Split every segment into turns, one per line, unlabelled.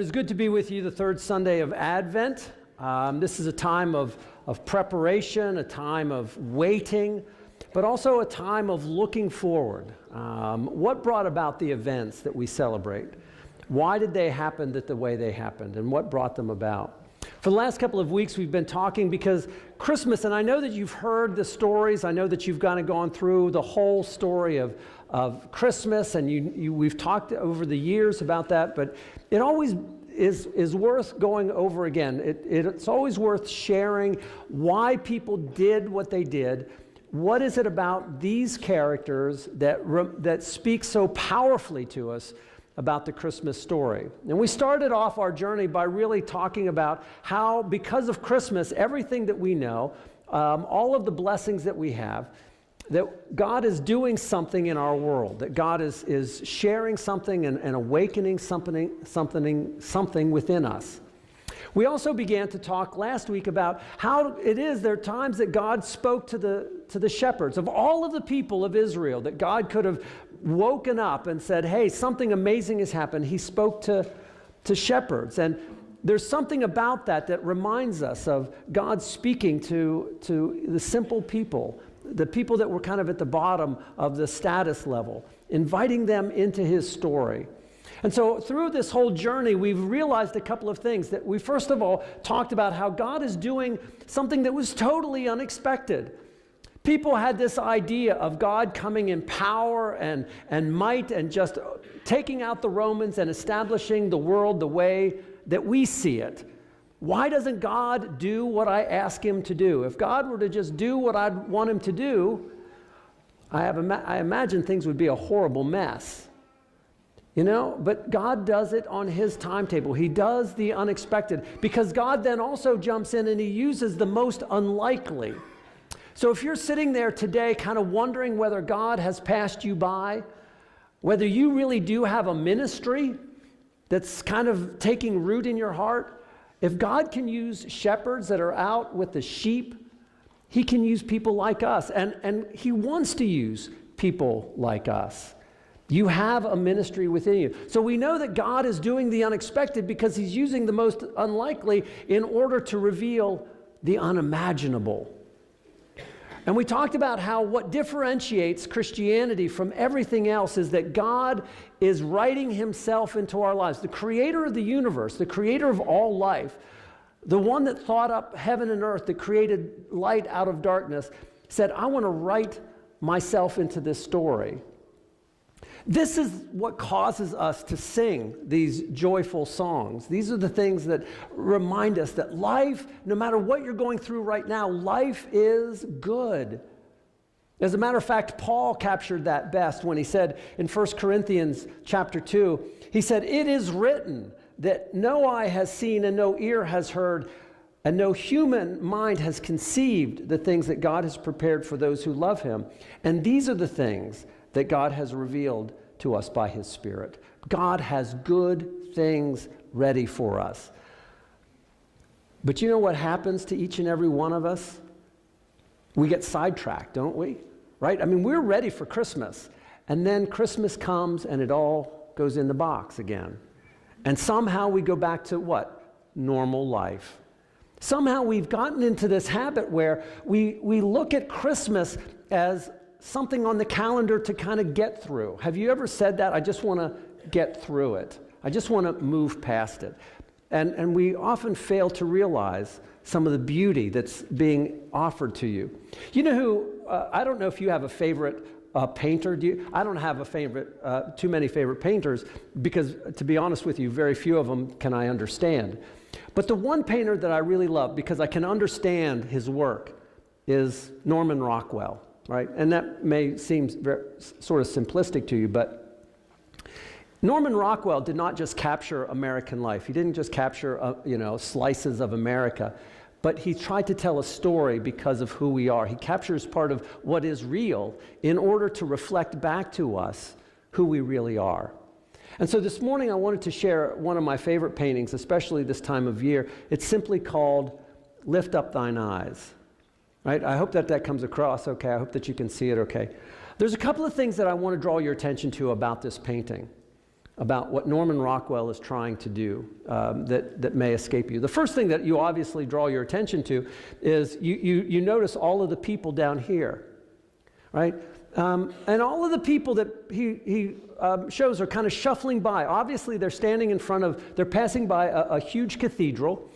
It is good to be with you the third Sunday of Advent. This is a time of preparation, a time of waiting, but also a time of looking forward. What brought about the events that we celebrate? Why did they happen the way they happened, and what brought them about? For the last couple of weeks, we've been talking because Christmas, and I know that you've heard the stories. I know that you've kind of gone through the whole story of Christmas, and we've talked over the years about that, but it always is worth going over again. It's always worth sharing why people did what they did. What is it about these characters that speak so powerfully to us about the Christmas story? And we started off our journey by really talking about how, because of Christmas, everything that we know, all of the blessings that we have, that God is doing something in our world, that God is sharing something and awakening something within us. We also began to talk last week about how there are times that God spoke to the shepherds of all of the people of Israel, that God could have woken up and said, hey, something amazing has happened. He spoke to shepherds. And there's something about that reminds us of God speaking to the simple people, the people that were kind of at the bottom of the status level, inviting them into his story. And so through this whole journey, we've realized a couple of things. That we first of all talked about how God is doing something that was totally unexpected. People had this idea of God coming in power and might and just taking out the Romans and establishing the world the way that we see it. Why doesn't God do what I ask him to do? If God were to just do what I'd want him to do, I imagine things would be a horrible mess. You know, but God does it on his timetable. He does the unexpected, because God then also jumps in and he uses the most unlikely. So if you're sitting there today kind of wondering whether God has passed you by, whether you really do have a ministry that's kind of taking root in your heart, if God can use shepherds that are out with the sheep, he can use people like us, and he wants to use people like us. You have a ministry within you. So we know that God is doing the unexpected because he's using the most unlikely in order to reveal the unimaginable. And we talked about how what differentiates Christianity from everything else is that God is writing himself into our lives. The creator of the universe, the creator of all life, the one that thought up heaven and earth, that created light out of darkness, said, I want to write myself into this story. This is what causes us to sing these joyful songs. These are the things that remind us that life, no matter what you're going through right now, life is good. As a matter of fact, Paul captured that best when he said in 1 Corinthians chapter 2, he said, it is written that no eye has seen and no ear has heard and no human mind has conceived the things that God has prepared for those who love him. And these are the things that God has revealed to us by his Spirit. God has good things ready for us. But you know what happens to each and every one of us? We get sidetracked, don't we? Right? I mean, we're ready for Christmas. And then Christmas comes and it all goes in the box again. And somehow we go back to what? Normal life. Somehow we've gotten into this habit where we look at Christmas as something on the calendar to kind of get through. Have you ever said that? I just want to get through it. I just want to move past it. And we often fail to realize some of the beauty that's being offered to you. You know who, I don't know if you have a favorite painter. I don't have too many favorite painters, because to be honest with you, very few of them can I understand. But the one painter that I really love, because I can understand his work, is Norman Rockwell. Right? And that may seem sort of simplistic to you, but Norman Rockwell did not just capture American life. He didn't just capture, slices of America, but he tried to tell a story because of who we are. He captures part of what is real in order to reflect back to us who we really are. And so this morning I wanted to share one of my favorite paintings, especially this time of year. It's simply called Lift Up Thine Eyes. Right? I hope that comes across okay. I hope that you can see it okay. There's a couple of things that I want to draw your attention to about this painting. about what Norman Rockwell is trying to do that may escape you. The first thing that you obviously draw your attention to is you notice all of the people down here, right? And all of the people that he shows are kind of shuffling by. Obviously, they're passing by a huge cathedral,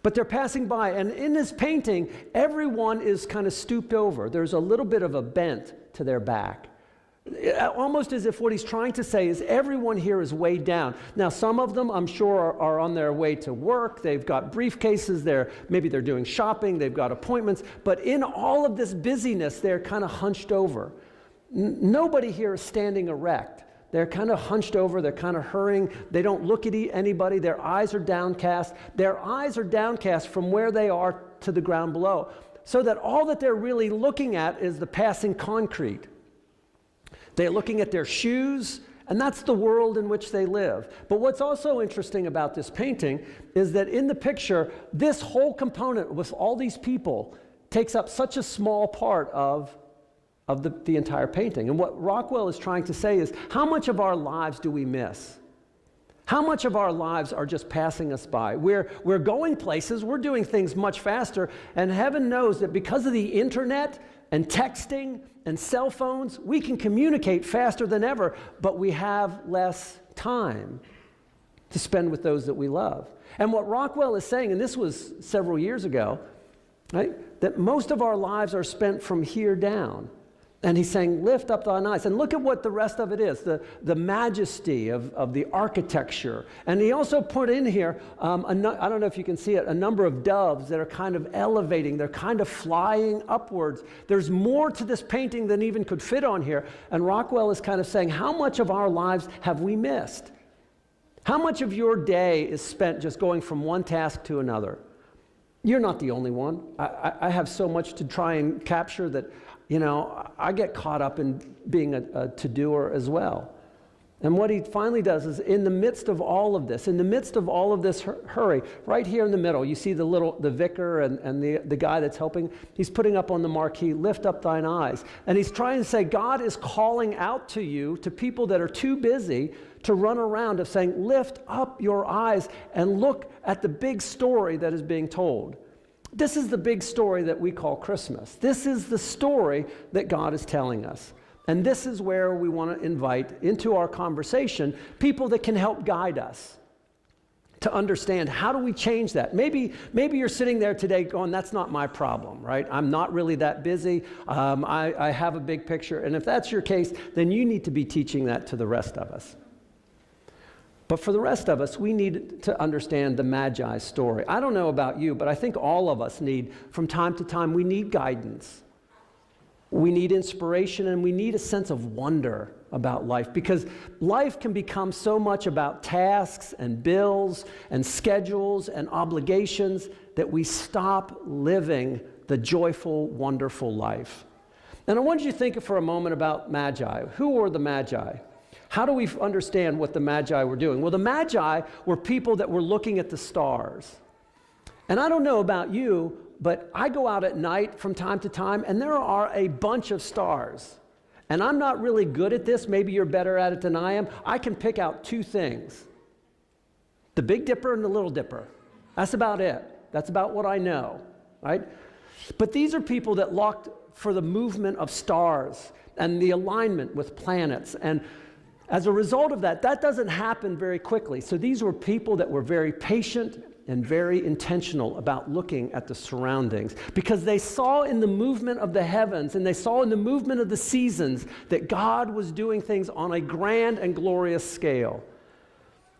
but they're passing by. And in this painting, everyone is kind of stooped over. There's a little bit of a bent to their back. Almost as if what he's trying to say is everyone here is weighed down. Now, some of them, I'm sure, are on their way to work. They've got briefcases. Maybe they're doing shopping. They've got appointments. But in all of this busyness, they're kind of hunched over. Nobody here is standing erect. They're kind of hunched over. They're kind of hurrying. They don't look at anybody. Their eyes are downcast. Their eyes are downcast from where they are to the ground below, so that all that they're really looking at is the passing concrete. They're looking at their shoes, and that's the world in which they live. But what's also interesting about this painting is that in the picture, this whole component with all these people takes up such a small part of the entire painting. And what Rockwell is trying to say is, how much of our lives do we miss? How much of our lives are just passing us by? We're going places, we're doing things much faster, and heaven knows that because of the internet and texting and cell phones, we can communicate faster than ever, but we have less time to spend with those that we love. And what Rockwell is saying, and this was several years ago, right, that most of our lives are spent from here down. And he's saying, lift up thine eyes. And look at what the rest of it is, the majesty of the architecture. And he also put in here, I don't know if you can see it, a number of doves that are kind of elevating. They're kind of flying upwards. There's more to this painting than even could fit on here. And Rockwell is kind of saying, how much of our lives have we missed? How much of your day is spent just going from one task to another? You're not the only one. I have so much to try and capture that, I get caught up in being a to-doer as well. And what he finally does is, in the midst of all of this, hurry, right here in the middle, you see the vicar and the guy that's helping. He's putting up on the marquee, lift up thine eyes. And he's trying to say, God is calling out to you, to people that are too busy to run around, of saying, lift up your eyes and look at the big story that is being told. This is the big story that we call Christmas. This is the story that God is telling us. And this is where we want to invite into our conversation people that can help guide us to understand, how do we change that? Maybe you're sitting there today going, that's not my problem, right? I'm not really that busy. I have a big picture. And if that's your case, then you need to be teaching that to the rest of us. But for the rest of us, we need to understand the Magi's story. I don't know about you, but I think all of us need, from time to time, we need guidance. We need inspiration, and we need a sense of wonder about life, because life can become so much about tasks and bills and schedules and obligations that we stop living the joyful, wonderful life. And I want you to think for a moment about Magi. Who were the Magi? How do we understand what the Magi were doing? Well, the Magi were people that were looking at the stars. And I don't know about you, but I go out at night from time to time, and there are a bunch of stars. And I'm not really good at this. Maybe you're better at it than I am. I can pick out two things: the Big Dipper and the Little Dipper. That's about it. That's about what I know, right? But these are people that looked for the movement of stars and the alignment with planets. And as a result of that doesn't happen very quickly. So these were people that were very patient and very intentional about looking at the surroundings, because they saw in the movement of the heavens and they saw in the movement of the seasons that God was doing things on a grand and glorious scale.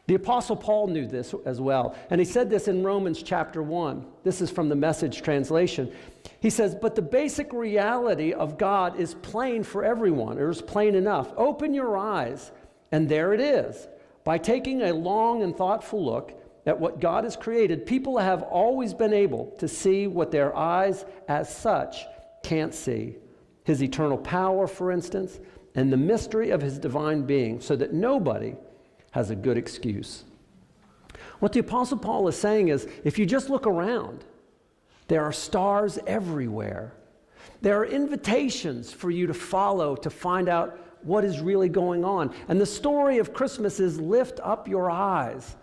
The Apostle Paul knew this as well, and he said this in Romans chapter 1. This is from the Message translation. He says, but the basic reality of God is plain for everyone, or is plain enough. Open your eyes, and there it is. By taking a long and thoughtful look at what God has created, people have always been able to see what their eyes as such can't see. His eternal power, for instance, and the mystery of his divine being, so that nobody has a good excuse. What the Apostle Paul is saying is, if you just look around, there are stars everywhere. There are invitations for you to follow, to find out what is really going on. And the story of Christmas is lift up your eyes.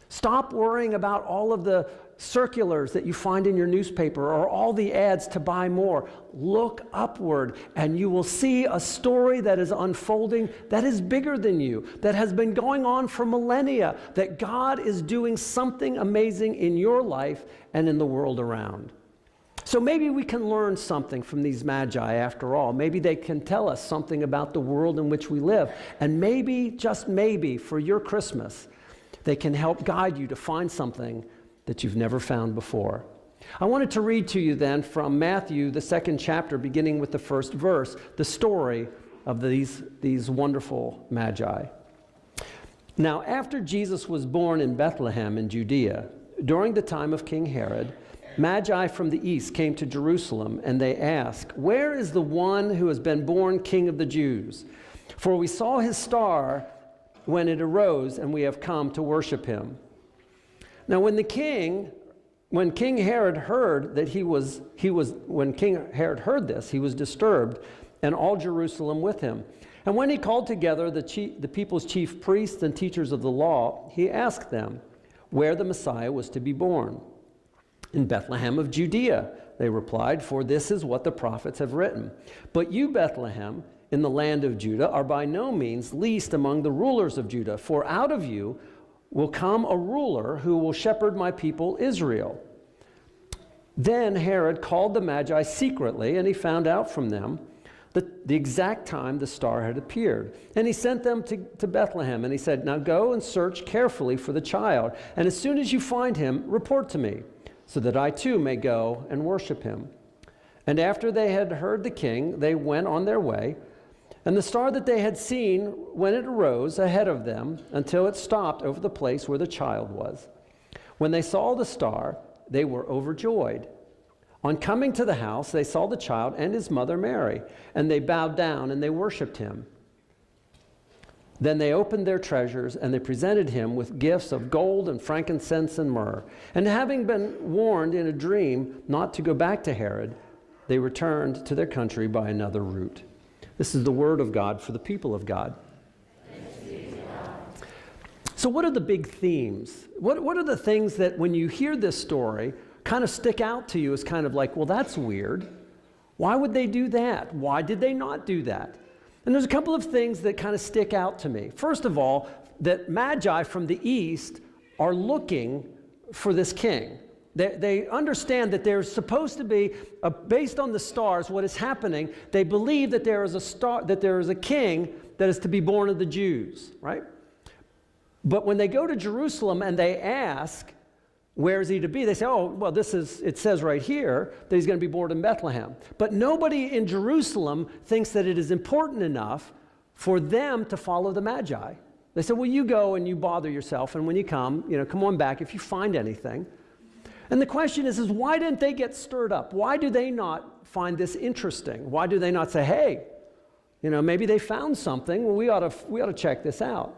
Stop worrying about all of the circulars that you find in your newspaper or all the ads to buy more. Look upward and you will see a story that is unfolding that is bigger than you, that has been going on for millennia, that God is doing something amazing in your life and in the world around. So maybe we can learn something from these magi after all. Maybe they can tell us something about the world in which we live. And maybe, just maybe, for your Christmas, they can help guide you to find something that you've never found before. I wanted to read to you then from Matthew, the 2nd chapter, beginning with the 1st verse, the story of these wonderful magi. Now, after Jesus was born in Bethlehem in Judea, during the time of King Herod, Magi from the east came to Jerusalem, and they asked, "Where is the one who has been born King of the Jews? For we saw his star when it arose, and we have come to worship him." Now when King Herod heard this, he was disturbed, and all Jerusalem with him. And when he called together the people's chief priests and teachers of the law, he asked them where the Messiah was to be born. "In Bethlehem of Judea," they replied, "for this is what the prophets have written. But you, Bethlehem, in the land of Judah, are by no means least among the rulers of Judah, for out of you will come a ruler who will shepherd my people Israel." Then Herod called the Magi secretly, and he found out from them the exact time the star had appeared. And he sent them to Bethlehem, and he said, "Now go and search carefully for the child, and as soon as you find him, report to me, so that I too may go and worship him." And after they had heard the king, they went on their way. And the star that they had seen when it arose ahead of them until it stopped over the place where the child was. When they saw the star, they were overjoyed. On coming to the house, they saw the child and his mother Mary, and they bowed down and they worshiped him. Then they opened their treasures, and they presented him with gifts of gold and frankincense and myrrh. And having been warned in a dream not to go back to Herod, they returned to their country by another route. This is the word of God for the people of God. So what are the big themes? What are the things that when you hear this story kind of stick out to you as kind of like, well, that's weird. Why would they do that? Why did they not do that? And there's a couple of things that kind of stick out to me. First of all, that Magi from the east are looking for this king. They understand that there's supposed to be, based on the stars, what is happening. They believe that there is a star, that there is a king that is to be born of the Jews, right? But when they go to Jerusalem and they ask, where is he to be? They say, oh, well, it says right here that he's going to be born in Bethlehem. But nobody in Jerusalem thinks that it is important enough for them to follow the Magi. They say, well, you go and you bother yourself, and when you come on back if you find anything. And the question is why didn't they get stirred up? Why do they not find this interesting? Why do they not say, hey, maybe they found something. Well, we ought to check this out.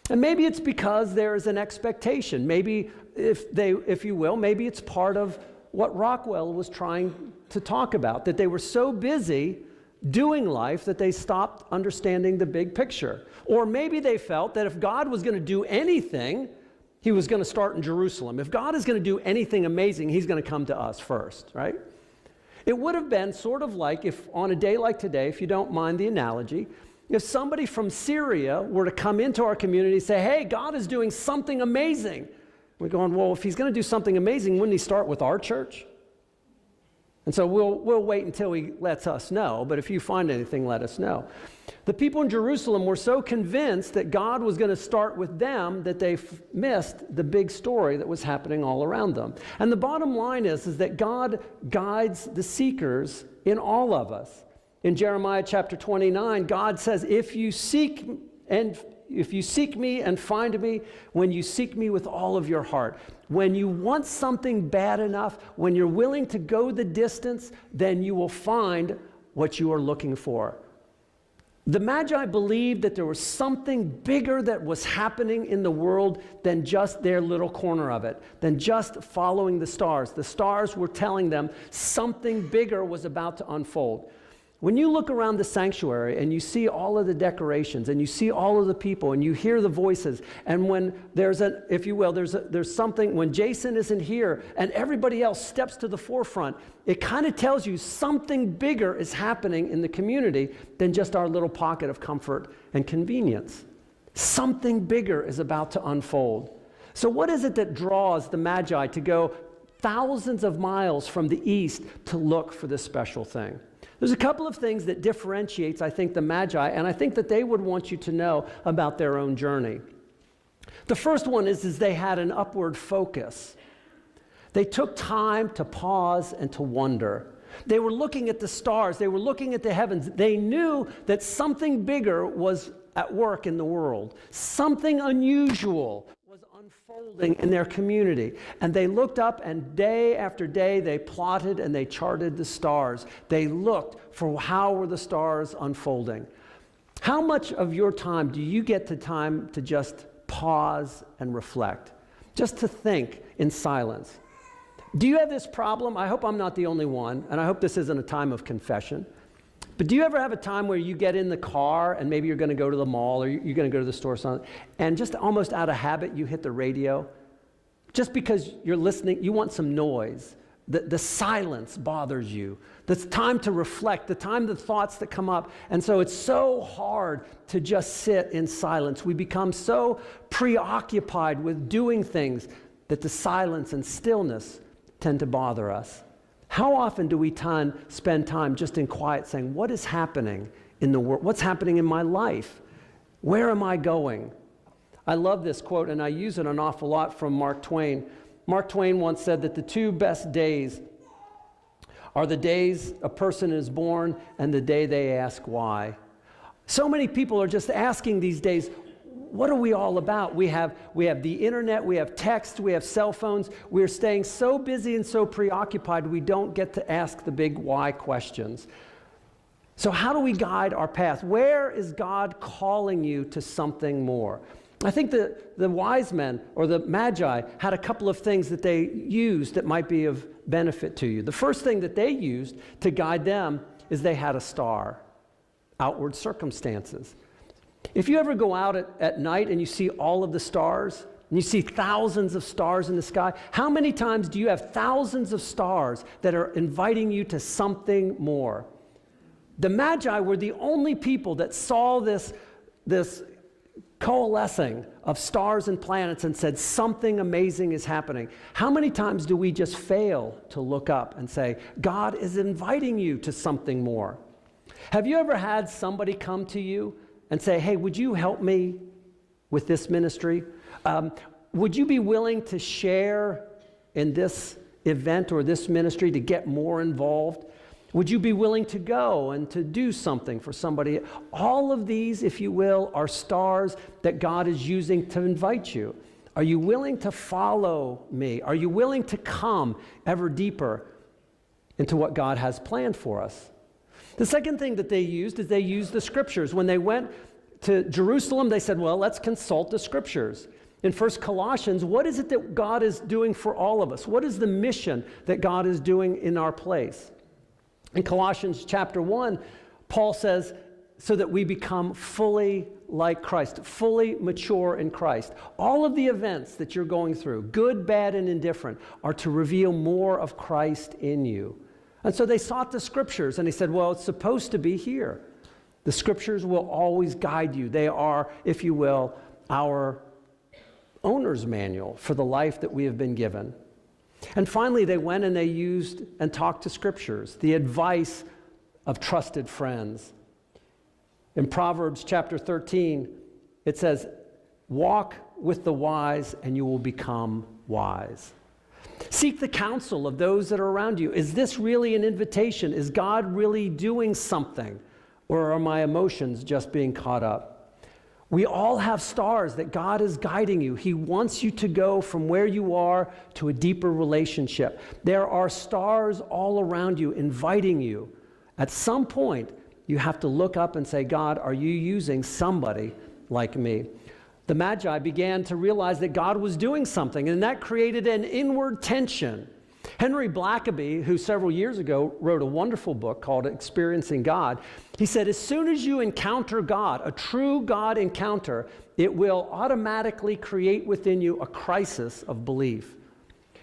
And maybe it's because there is an expectation. Maybe, if you will, maybe it's part of what Rockwell was trying to talk about, that they were so busy doing life that they stopped understanding the big picture. Or maybe they felt that if God was going to do anything, he was going to start in Jerusalem. If God is going to do anything amazing, he's going to come to us first, right? It would have been sort of like if on a day like today, if you don't mind the analogy, if somebody from Syria were to come into our community and say, hey, God is doing something amazing. We're going, well, if he's going to do something amazing, wouldn't he start with our church? And so we'll wait until he lets us know, but if you find anything, let us know. The people in Jerusalem were so convinced that God was going to start with them that they missed the big story that was happening all around them. And the bottom line is that God guides the seekers in all of us. In Jeremiah chapter 29, God says, if you seek me and find me, when you seek me with all of your heart, when you want something bad enough, when you're willing to go the distance, then you will find what you are looking for. The Magi believed that there was something bigger that was happening in the world than just their little corner of it, than just following the stars. The stars were telling them something bigger was about to unfold. When you look around the sanctuary and you see all of the decorations and you see all of the people and you hear the voices, and when there's if you will, there's something, when Jason isn't here and everybody else steps to the forefront, it kind of tells you something bigger is happening in the community than just our little pocket of comfort and convenience. Something bigger is about to unfold. So what is it that draws the Magi to go thousands of miles from the east to look for this special thing? There's a couple of things that differentiates, I think, the Magi, and I think that they would want you to know about their own journey. The first one is they had an upward focus. They took time to pause and to wonder. They were looking at the stars. They were looking at the heavens. They knew that something bigger was at work in the world. Something unusual was unfolding in their community. And they looked up, and day after day, they plotted and they charted the stars. They looked for how were the stars unfolding. How much of your time do you get the time to just pause and reflect? Just to think in silence? Do you have this problem? I hope I'm not the only one, and I hope this isn't a time of confession. But do you ever have a time where you get in the car and maybe you're going to go to the mall or you're going to go to the store or something, and just almost out of habit you hit the radio? Just because you're listening, you want some noise. The silence bothers you. The time to reflect, the thoughts that come up. And so it's so hard to just sit in silence. We become so preoccupied with doing things that the silence and stillness tend to bother us. How often do we spend time just in quiet saying, what is happening in the world? What's happening in my life? Where am I going? I love this quote, and I use it an awful lot from Mark Twain. Mark Twain once said that the two best days are the days a person is born and the day they ask why. So many people are just asking these days, what are we all about? We have the internet, we have text, we have cell phones. We're staying so busy and so preoccupied we don't get to ask the big why questions. So how do we guide our path? Where is God calling you to something more? I think the wise men or the Magi had a couple of things that they used that might be of benefit to you. The first thing that they used to guide them is they had a star, outward circumstances. If you ever go out at night and you see all of the stars, and you see thousands of stars in the sky, how many times do you have thousands of stars that are inviting you to something more? The Magi were the only people that saw this coalescing of stars and planets and said something amazing is happening. How many times do we just fail to look up and say, God is inviting you to something more? Have you ever had somebody come to you and say, hey, would you help me with this ministry? Would you be willing to share in this event or this ministry to get more involved? Would you be willing to go and to do something for somebody? All of these, if you will, are stars that God is using to invite you. Are you willing to follow me? Are you willing to come ever deeper into what God has planned for us? The second thing that they used is they used the scriptures. When they went to Jerusalem, they said, well, let's consult the scriptures. In 1 Colossians, what is it that God is doing for all of us? What is the mission that God is doing in our place? In Colossians chapter 1, Paul says, so that we become fully like Christ, fully mature in Christ. All of the events that you're going through, good, bad, and indifferent, are to reveal more of Christ in you. And so they sought the scriptures, and he said, well, it's supposed to be here. The scriptures will always guide you. They are, if you will, our owner's manual for the life that we have been given. And finally, they went and they used and talked to scriptures, the advice of trusted friends. In Proverbs chapter 13, it says, walk with the wise and you will become wise. Seek the counsel of those that are around you. Is this really an invitation? Is God really doing something? Or are my emotions just being caught up? We all have stars that God is guiding you. He wants you to go from where you are to a deeper relationship. There are stars all around you inviting you. At some point, you have to look up and say, God, are you using somebody like me? The Magi began to realize that God was doing something, and that created an inward tension. Henry Blackaby, who several years ago wrote a wonderful book called Experiencing God, he said, as soon as you encounter God, a true God encounter, it will automatically create within you a crisis of belief.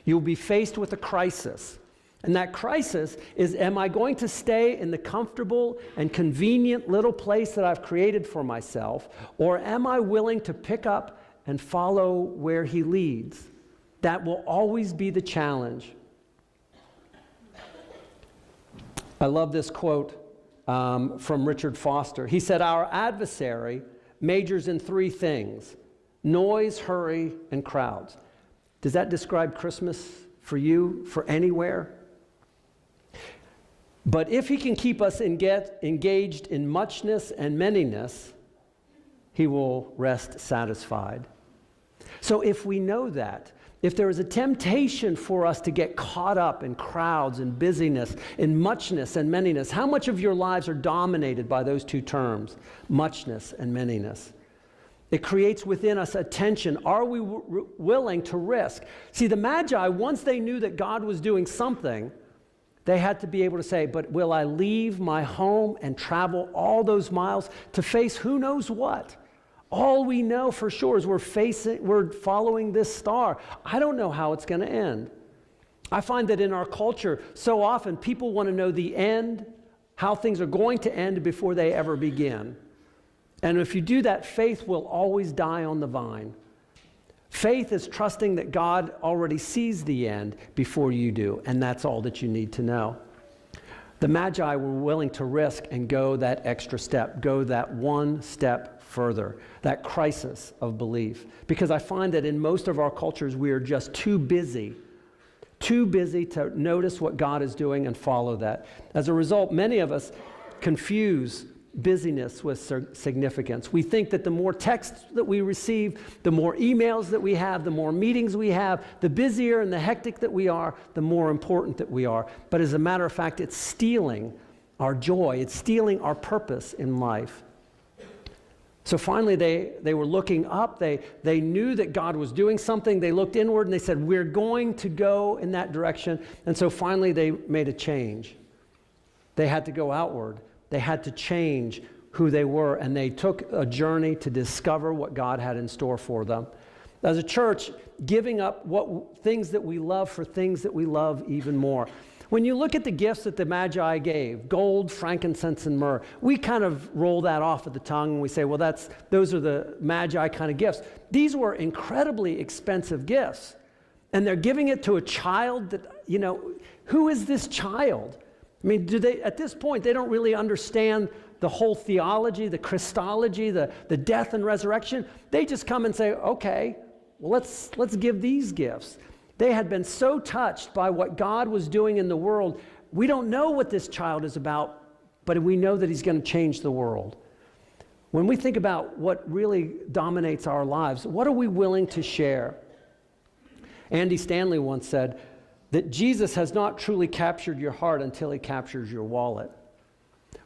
You'll be faced with a crisis. And that crisis is, am I going to stay in the comfortable and convenient little place that I've created for myself, or am I willing to pick up and follow where he leads? That will always be the challenge. I love this quote from Richard Foster. He said, our adversary majors in three things: noise, hurry, and crowds. Does that describe Christmas for you, for anywhere? But if he can keep us engaged in muchness and manyness, he will rest satisfied. So if we know that, if there is a temptation for us to get caught up in crowds and busyness, in muchness and manyness, how much of your lives are dominated by those two terms, muchness and manyness? It creates within us a tension. Are we willing to risk? See, the Magi, once they knew that God was doing something, they had to be able to say, but will I leave my home and travel all those miles to face who knows what? All we know for sure is we're following this star. I don't know how it's going to end. I find that in our culture, so often people want to know the end, how things are going to end before they ever begin. And if you do that, faith will always die on the vine. Faith is trusting that God already sees the end before you do, and that's all that you need to know. The Magi were willing to risk and go that extra step, go that one step further, that crisis of belief. Because I find that in most of our cultures, we are just too busy to notice what God is doing and follow that. As a result, many of us confuse busyness with significance. We think that the more texts that we receive, the more emails that we have, the more meetings we have, the busier and the hectic that we are, the more important that we are. But as a matter of fact, it's stealing our joy. It's stealing our purpose in life. So finally, they were looking up. They knew that God was doing something. They looked inward and they said, we're going to go in that direction. And so finally, they made a change. They had to go outward. They had to change who they were, and they took a journey to discover what God had in store for them. As a church, giving up things that we love for things that we love even more. When you look at the gifts that the Magi gave, gold, frankincense, and myrrh, we kind of roll that off at the tongue and we say, well, those are the Magi kind of gifts. These were incredibly expensive gifts. And they're giving it to a child that, who is this child? I mean, at this point, they don't really understand the whole theology, the Christology, the death and resurrection. They just come and say, okay, well, let's give these gifts. They had been so touched by what God was doing in the world. We don't know what this child is about, but we know that he's going to change the world. When we think about what really dominates our lives, what are we willing to share? Andy Stanley once said that Jesus has not truly captured your heart until he captures your wallet.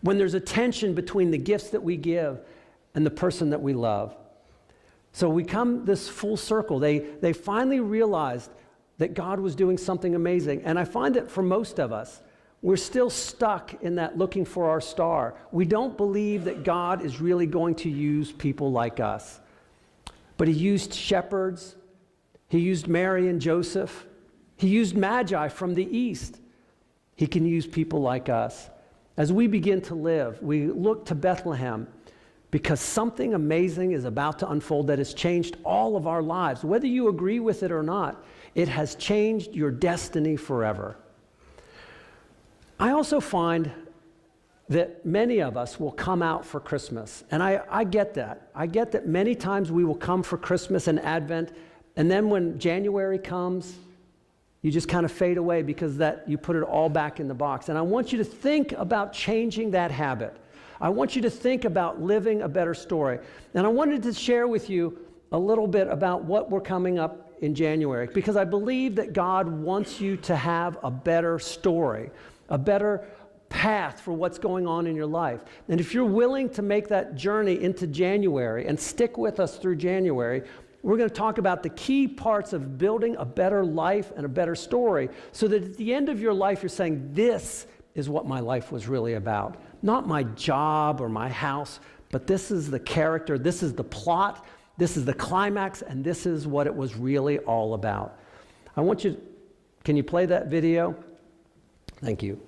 When there's a tension between the gifts that we give and the person that we love. So we come this full circle. They finally realized that God was doing something amazing. And I find that for most of us, we're still stuck in that looking for our star. We don't believe that God is really going to use people like us. But he used shepherds. He used Mary and Joseph. He used Magi from the east. He can use people like us. As we begin to live, we look to Bethlehem because something amazing is about to unfold that has changed all of our lives. Whether you agree with it or not, it has changed your destiny forever. I also find that many of us will come out for Christmas. And I get that. I get that many times we will come for Christmas and Advent, and then when January comes, you just kind of fade away because you put it all back in the box. And I want you to think about changing that habit. I want you to think about living a better story. And I wanted to share with you a little bit about what we're coming up in January, because I believe that God wants you to have a better story, a better path for what's going on in your life. And if you're willing to make that journey into January and stick with us through January, We're going to talk about the key parts of building a better life and a better story so that at the end of your life, you're saying, this is what my life was really about. Not my job or my house, but this is the character, this is the plot, this is the climax, and this is what it was really all about. I want you, can you play that video? Thank you.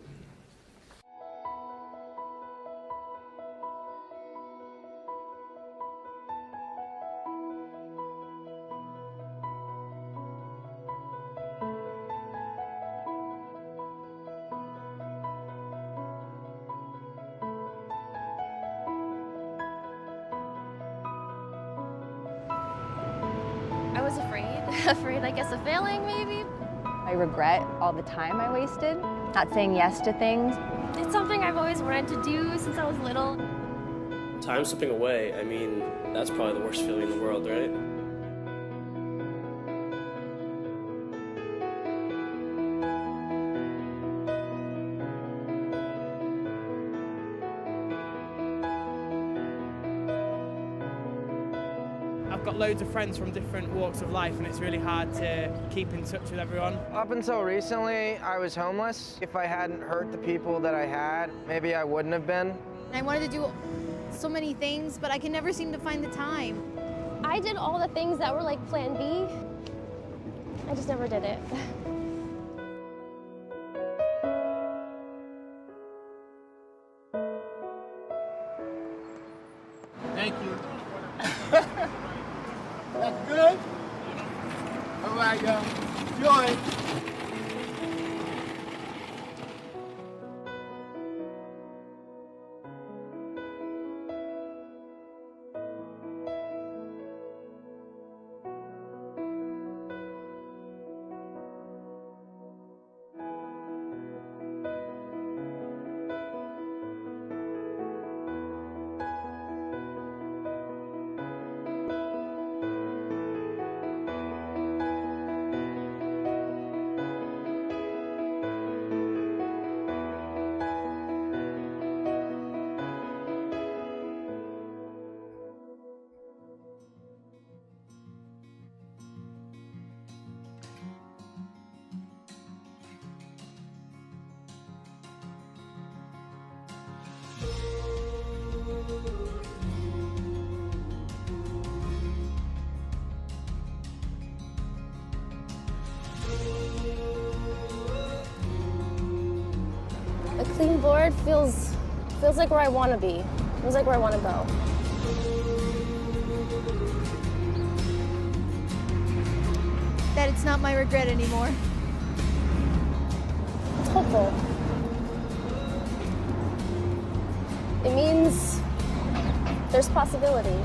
I was afraid, I guess, of failing, maybe.
I regret all the time I wasted, not saying yes to things.
It's something I've always wanted to do since I was little.
Time slipping away, I mean, that's probably the worst feeling in the world, right?
I've got loads of friends from different walks of life, and it's really hard to keep in touch with everyone.
Up until recently, I was homeless. If I hadn't hurt the people that I had, maybe I wouldn't have been.
I wanted to do so many things, but I can never seem to find the time.
I did all the things that were like plan B. I just never did it.
Thank you. That's good? All right, y'all. Enjoy.
A clean board feels like where I want to be. Feels like where I want to go.
That it's not my regret anymore.
It's hopeful. It means there's possibility.